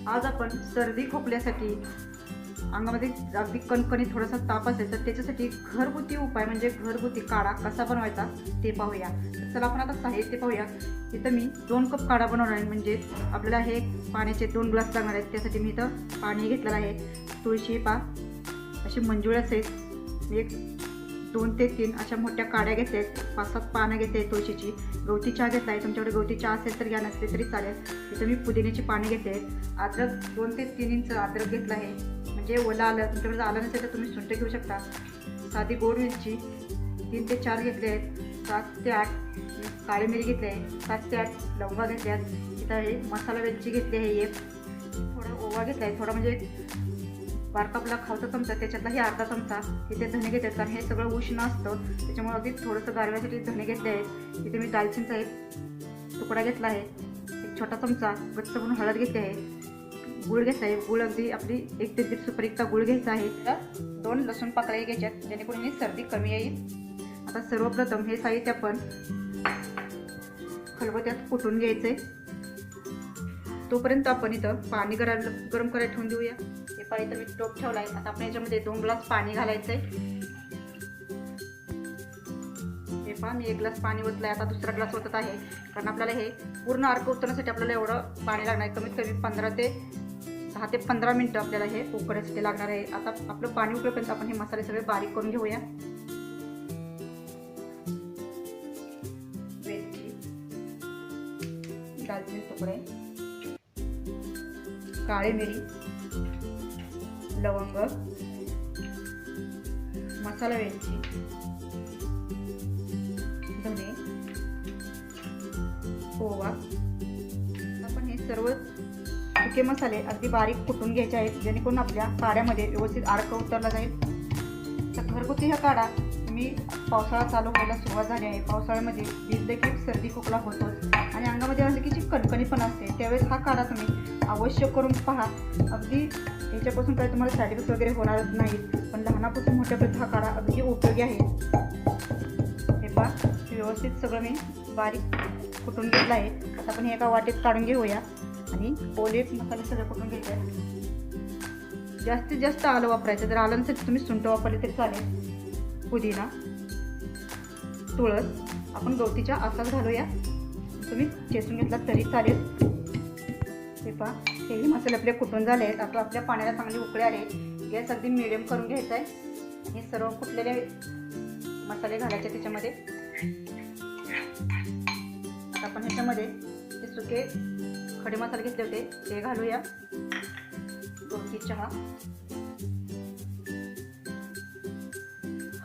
आज आपण सर्दी खोकल्यासाठी अंगामध्ये अगदी कणकणी थोडासा ताप असेल तर त्याच्यासाठी घरगुती उपाय म्हणजे घरगुती काढा कसा बनवायचा ते पाहूया। तर चला आपण आता साहित्य पाहूया। इथं मी 2 कप काढा बनवणार आहे, म्हणजे आपल्याला हे पाण्याचे 2 ग्लास लागणार आहेत। त्यासाठी मी इथं पाणी घेतलेलं आहे। तुळशी पा अशी मंजुळा सहित मी 2 ते 3 अशा मोठ्या काड्या घेतल्या आहेत। 5-7 पानं घेतली आहेत तुळशीची। गवती चहा घेतला आहे, तुमच्याकडे गवती चहा असेल तर घ्या, नसले तरी चालेल। इथं मी पुदिन्याची पाने घेतली आहेत। अद्रक 2 ते 3 इंच अद्रक घेतला आहे, म्हणजे ओला आलं, तुमच्याकडे आलं नसेल तर तुम्ही सुंठ घेऊ शकता। साधी गोड मिरची 3 ते 4 घेतले आहेत। 7 ते 8 काळी मिरी घेतली आहे। 7 ते 8 लवंगा घेतल्या आहेत। इथं हे मसाला वेलची घेतली आहे एक। थोडा ओवा घेतला आहे, थोडा म्हणजे बारका आपला खावचा चमचा त्याच्यातलाही अर्धा चमचा। इथे धने घेतले आहेत, कारण हे सगळं उष्ण असतं त्याच्यामुळे अगदी थोडंसं गारव्यासाठी धने घेतले आहेत। इथे मी दालचिनीचा एक तुकडा घेतला आहे। एक छोटा चमचा गच्च म्हणून हळद घेतली आहे। गुळ घेतला आहे, गुळ अगदी आपली 1 ते 1.5 सुपारी इतका गुळ घ्यायचा आहे। 2 लसूण पाकळ्या घ्यायच्यात, जेणेकरून ही सर्दी कमी येईल। आता सर्वप्रथम हे साहित्य आपण खलबत्त्यात कुटून घ्यायचंय। तोपर्यंत आपण इथं पाणी गरम करायला ठेवून देऊया। हे पाणी तर मी टोप ठेवला आहे। आता आपण याच्यामध्ये 2 ग्लास पाणी घालायचंय। हे पहा मी 1 ग्लास पाणी ओतलं आहे, आता दुसरा ग्लास ओतत आहे, कारण आपल्याला हे पूर्ण अर्क उतरण्यासाठी आपल्याला एवढं पाणी लागणार आहे। कमीत कमी 10 ते 15 मिनिटं आपल्याला हे उकळण्यासाठी लागणार आहे। आता आपलं पाणी उकळेपर्यंत आपण हे मसाले सगळे बारीक करून घेऊया। वेलची, दालचिनी तुकडे, काळी मिरी, लवंग, मसाला वेलची, धने, ओवा। आपण हे सर्व सुके मसाले अगदी बारीक कुटून घ्यायचे आहेत, जेणेकरून आपल्या काढ्यामध्ये व्यवस्थित अर्क उतरला जाईल। तर घरगुती हा काढा तुम्ही पावसाळा चालू व्हायला सुरुवात झाली आहे। पावसाळ्यामध्ये भिजले की सर्दी खोकला होतोच आणि अंगामध्ये हलकीची कणकणी पण असते, त्यावेळेस हा काढा तुम्ही अवश्य करून पहा। अगदी याच्यापासून काही तुम्हाला साईड इफेक्ट वगैरे होणारच नाहीत, पण लहानापासून मोठ्यापर्यंत हा काढा अगदी उपयोगी आहे। हे पहा व्यवस्थित सगळं मी बारीक कुटून घेतलं आहे। आता आपण हे एका वाटीत काढून घेऊया आणि ओले मसाले सगळे कुटून घ्यायचे आहेत। जास्तीत जास्त आलं वापरायचं, जर आलं नसेल तुम्ही सुंठ वापरले तरी चालेल। पुदिना, तुळस, आपण गवतीच्या आसाच घालूया, तुम्ही चेचून घेतला तरी चालेल। हे पहा हेही मसाले आपले कुटून झाले आहेत। आता आपल्या पाण्याला चांगली उकळी आले, गॅस अगदी मिडियम करून घ्यायचा आहे। हे सर्व कुटलेले मसाले घालायचे त्याच्यामध्ये। आता आपण ह्याच्यामध्ये हे सुके खडे मसाले घेतले होते ते घालूया। गवती चहा,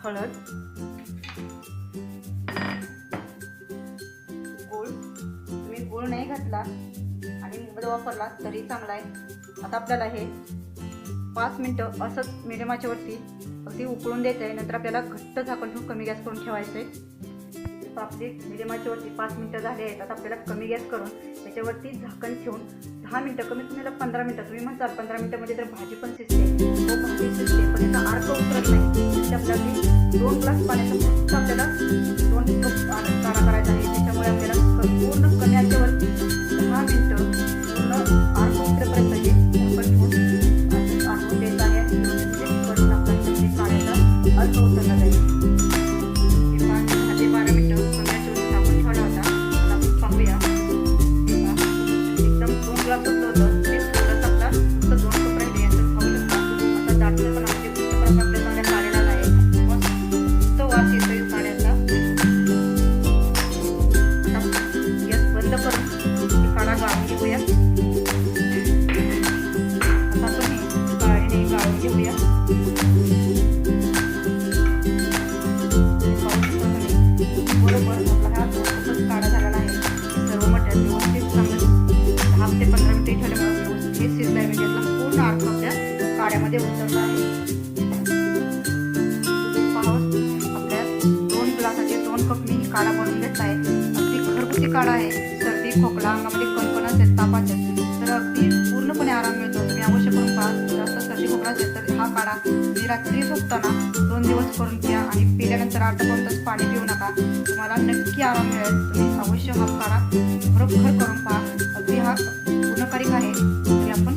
हळद, गूळ, तुम्ही गूळ नाही घातला आणि मध वापरला तरी चांगला आहे। आता आपल्याला हे 5 मिनिटं असंच मिडियम आचेवरती अगदी उकळून द्यायचं आहे। नंतर आपल्याला घट्ट झाकण ठेवून कमी गॅस करून ठेवायचं आहे। आपले मिडियम आचेवरती 5 मिनिटं झाले आहेत। आता आपल्याला कमी गॅस करून त्याच्यावरती झाकण ठेवून 10 मिनिटं, कमीत कमी 15 मिनिटं, तुम्ही म्हणताल 15 मिनिटांमध्ये तर भाजी पण शिजते, तो भाजी शिजते पण याचा अर्क उतरत नाही। आपल्याला 2 ग्लास पाण्याचा फक्त आपल्याला 2 कप काढा करायचा आहे, त्याच्यामुळे आपल्याला पूर्ण कमी आचेवरती 10 मिनिटं पूर्ण अर्क उतरेपर्यंत हे झाकण ठेवून आटवून द्यायचं आहे। वरून आपल्या काढ्याचा अर्क उतरला जाईल। 10 ते 12 मिनिटं कमी आचेवरती झाकून ठेवला होता। आता आपण पाहूया, एकदम 2 ग्लास होतं ते थोडंसं आपला फक्त 2 कप राहिले याचं खाऊ शकता। आता दाटलं पण आपले पण आपल्या चांगल्या काढ्याला आहे, मस्त वास येतोय काढ्याचा। आता गॅस बंद करून काढा गाळून घेऊया। आता आपण हे काढीने गाळून घेऊया। बरोबर आपला हा 2 कपच काढा झालेला आहे। सर्व मटेरियल व्यवस्थित चांगलं 10 ते 15 मिनिटे ठेवल्यामुळे व्यवस्थित शिजलाय, म्हणजे यातला पूर्ण अर्क आपल्या काढ्यामध्ये उतरला आहे। आपल्या 2 ग्लासाचे 2 कप मी काढा बनवून घेतला आहे। अगदी घरगुती काढा आहे। सर्दी खोकला, अंगामध्ये कणकण असेल, ताप असेल तर अगदी पूर्णपणे आराम मिळतो। तुम्ही अवश्य करून पहा। जास्त सर्दी खोकला असेल तर हा काढा तुम्ही रात्री झोपताना 2 दिवस करून प्या आणि पिल्यानंतर 8 ते 2 तास पाणी पिऊ नका, तुम्हाला नक्की आराम मिळेल। तुम्ही अवश्य हा काढा खरोखर करून पहा। अगदी हा गुणकारी आहे, तरी आपण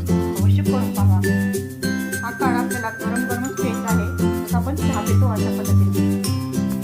हा काढा आपल्याला गरम गरमच प्यायचा